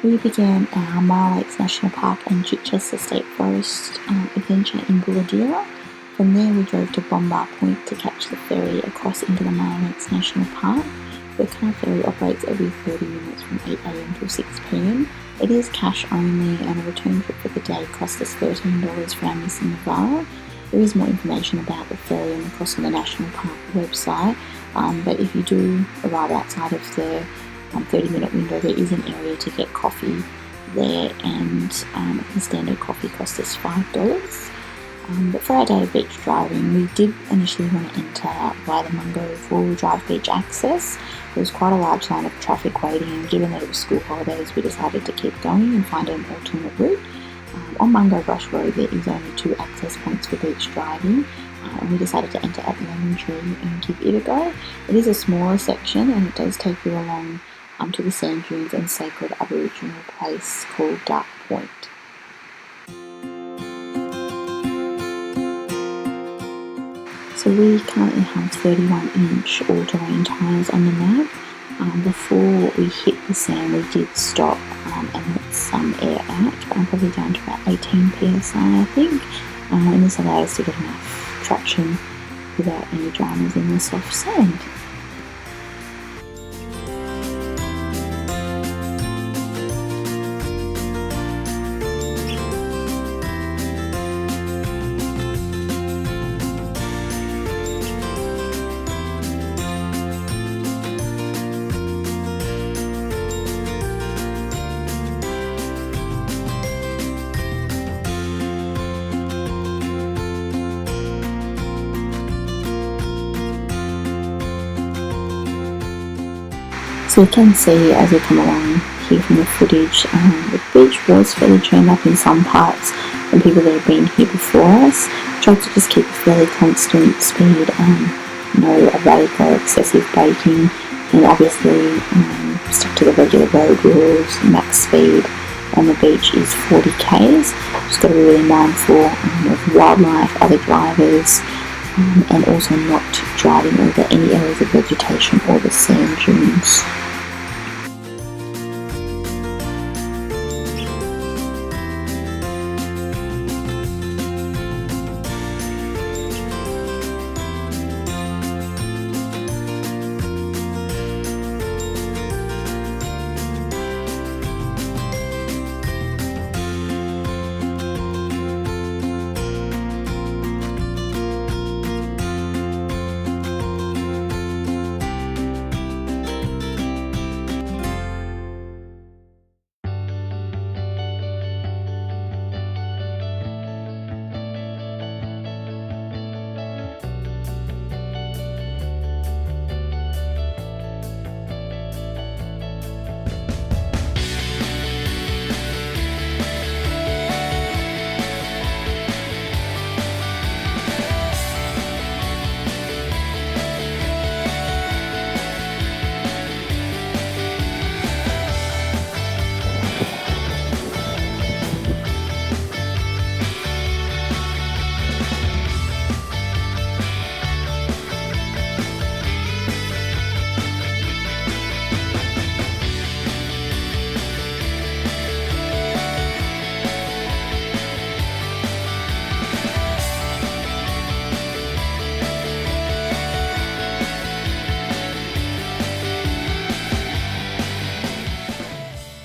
We began our Myall National Park and Chichester State Forest adventure in Bouladera. From there we drove to Bombay Point to catch the ferry across into the Myall National Park. The car ferry operates every 30 minutes from 8 a.m. till 6 p.m. It is cash only, and a return trip for the day cost us $13 for our Miss Navara. There is more information about the ferry and the Crossing the National Park website, but if you do arrive outside of the 30-minute window, there is an area to get coffee there, and the standard coffee cost us $5. But for our day of beach driving, we did initially want to enter via the Mungo four-wheel drive beach access. There was quite a large line of traffic waiting, and given that it was school holidays, we decided to keep going and find an alternate route. On Mungo Brush Road, there is only 2 access points for beach driving, and we decided to enter at Lemon Tree and give it a go. It is a smaller section, and it does take you along to the sand dunes and sacred Aboriginal place called Dark Point. So we currently have 31-inch all-terrain tyres on the map. Before we hit the sand, we did stop and let some air out, but I'm probably down to about 18 psi, I think. And this allowed us to get enough traction without any dramas in the soft sand. So you can see as we come along here from the footage, the beach was fairly churned up in some parts from people that have been here before us. Tried to just keep a fairly constant speed, no erratic or excessive braking, and obviously stuck to the regular road rules. Max speed on the beach is 40 k's. Just got to be really mindful of wildlife, other drivers, and also not driving over any areas of vegetation or the sand dunes.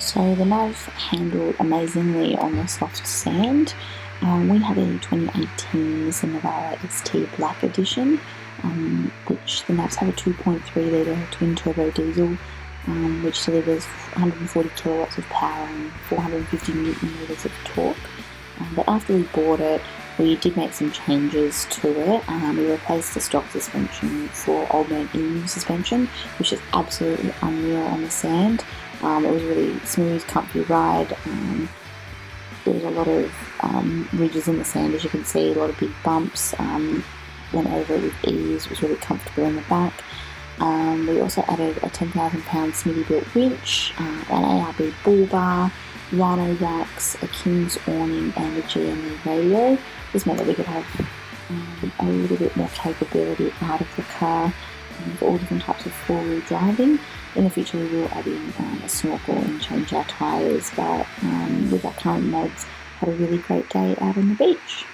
So the nav handled amazingly on the soft sand. We have a 2018 Miss Navara ST Black Edition, which the navs have a 2.3 litre twin turbo diesel, which delivers 140 kilowatts of power and 450 newton meters of torque. But after we bought it, we did make some changes to it. We replaced the stock suspension for Old Man Emu suspension, which is absolutely unreal on the sand. It was a really smooth, comfy ride. There was a lot of ridges in the sand, as you can see, a lot of big bumps. Went over it with ease, was really comfortable in the back. We also added a 10,000-pound Smithy-built winch, an ARB bull bar, rhino racks, a King's awning, and a GME radio. This meant that we could have a little bit more capability out of the car for all different types of four-wheel driving. In the future we will add in a snorkel and change our tyres, but with our current mods, had a really great day out on the beach.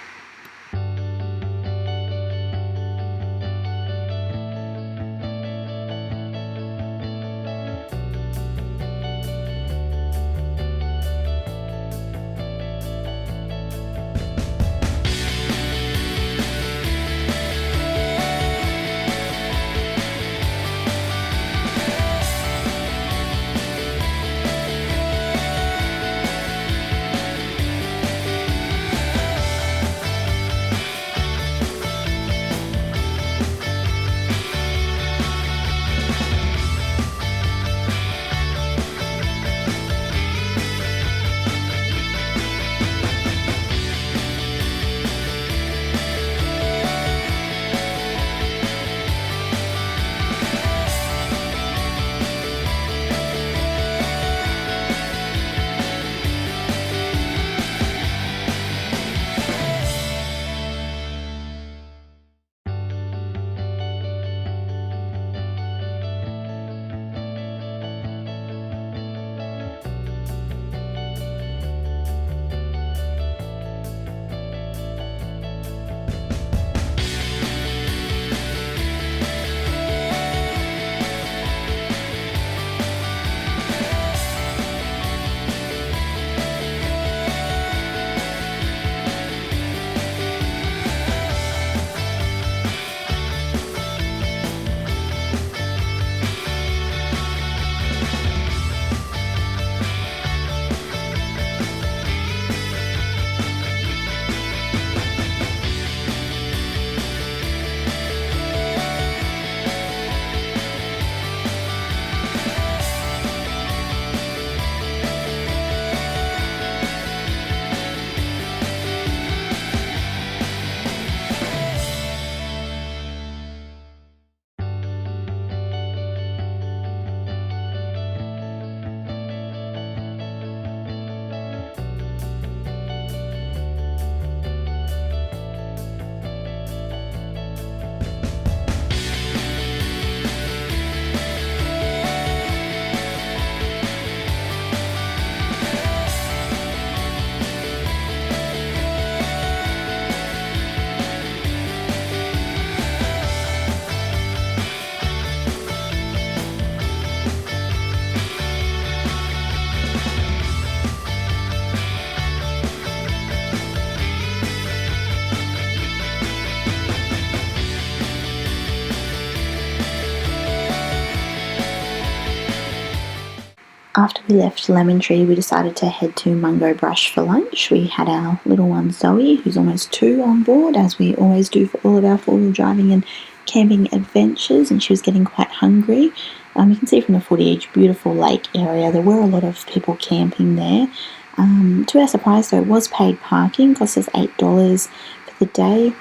After we left Lemon Tree, we decided to head to Mungo Brush for lunch. We had our little one Zoe, who's almost 2, on board, as we always do for all of our four-wheel driving and camping adventures, and she was getting quite hungry. You can see from the footage, beautiful lake area. There were a lot of people camping there. To our surprise, though, it was paid parking, cost us $8 for the day.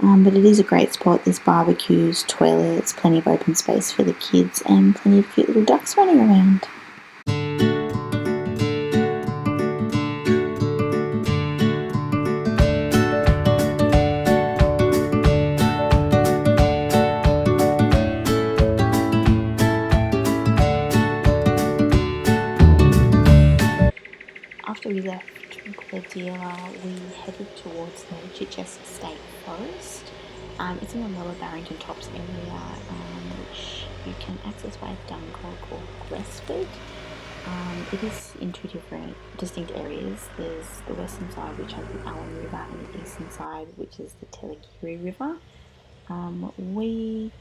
But it is a great spot. There's barbecues, toilets, plenty of open space for the kids, and plenty of cute little ducks running around. After we left Gladila, we headed towards the Chichester State Forest. It's in the Lower Barrington Tops area, which you can access by Duncog or Gresford. It is in two different distinct areas. There's the western side, which has the Allen River, and the eastern side, which is the Telagiri River. We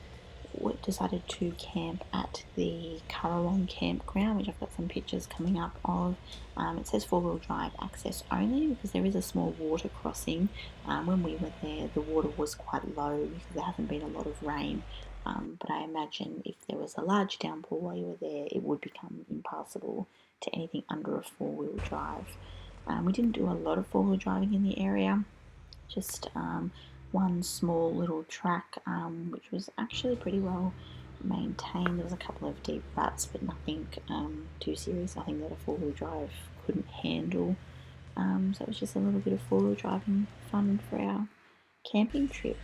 decided to camp at the Currawong Camp Ground, which I've got some pictures coming up of. It says four-wheel drive access only because there is a small water crossing. When we were there, the water was quite low because there hasn't been a lot of rain. But I imagine if there was a large downpour while you were there, it would become impassable to anything under a four-wheel drive. We didn't do a lot of four-wheel driving in the area, just one small little track, which was actually pretty well maintained. There was a couple of deep ruts, but nothing too serious, nothing that a four-wheel drive couldn't handle. So it was just a little bit of four-wheel driving fun for our camping trip.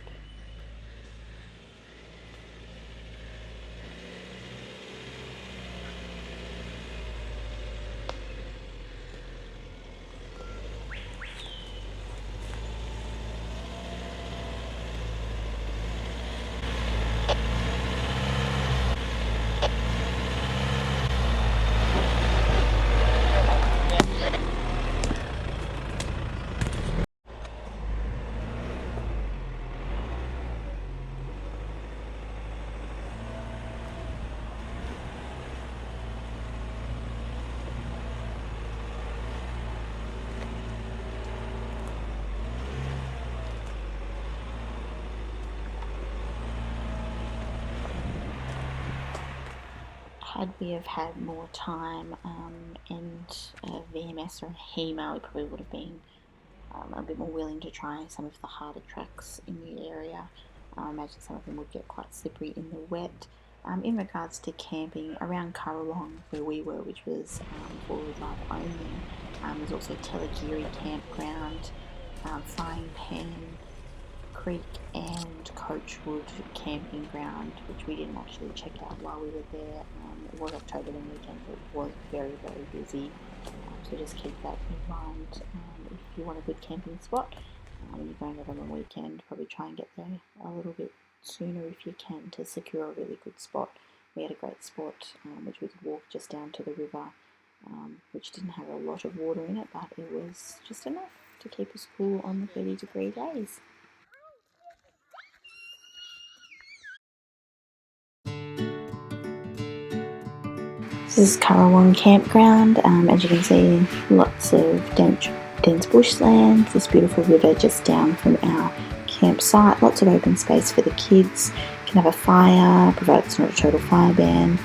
had we have had more time and a VMS or a HEMA, we probably would have been a bit more willing to try some of the harder tracks in the area. I imagine some of them would get quite slippery in the wet. In regards to camping, around Currawong, where we were, which was four-wheel drive only, there's also Telagiri Camp Ground, Frying Pan Creek and Coachwood Camping Ground, which we didn't actually check out while we were there. It was October long weekend, but it was very, very busy. So just keep that in mind. If you want a good camping spot, when you're going over on the weekend, probably try and get there a little bit sooner if you can to secure a really good spot. We had a great spot which we could walk just down to the river, which didn't have a lot of water in it, but it was just enough to keep us cool on the 30-degree days. This is Currawong Camp Ground. As you can see, lots of dense bushland, this beautiful river just down from our campsite, lots of open space for the kids. You can have a fire, provided it's not a total fire ban.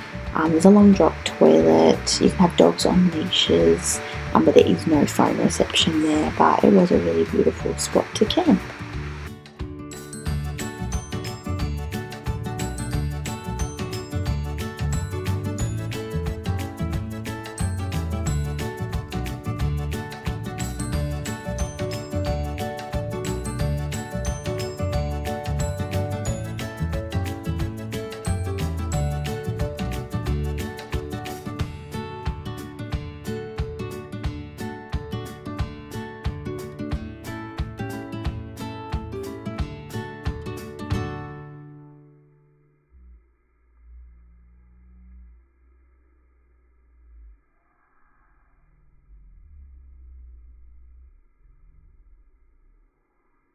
There's a long drop toilet, you can have dogs on leashes, but there is no phone reception there, but it was a really beautiful spot to camp.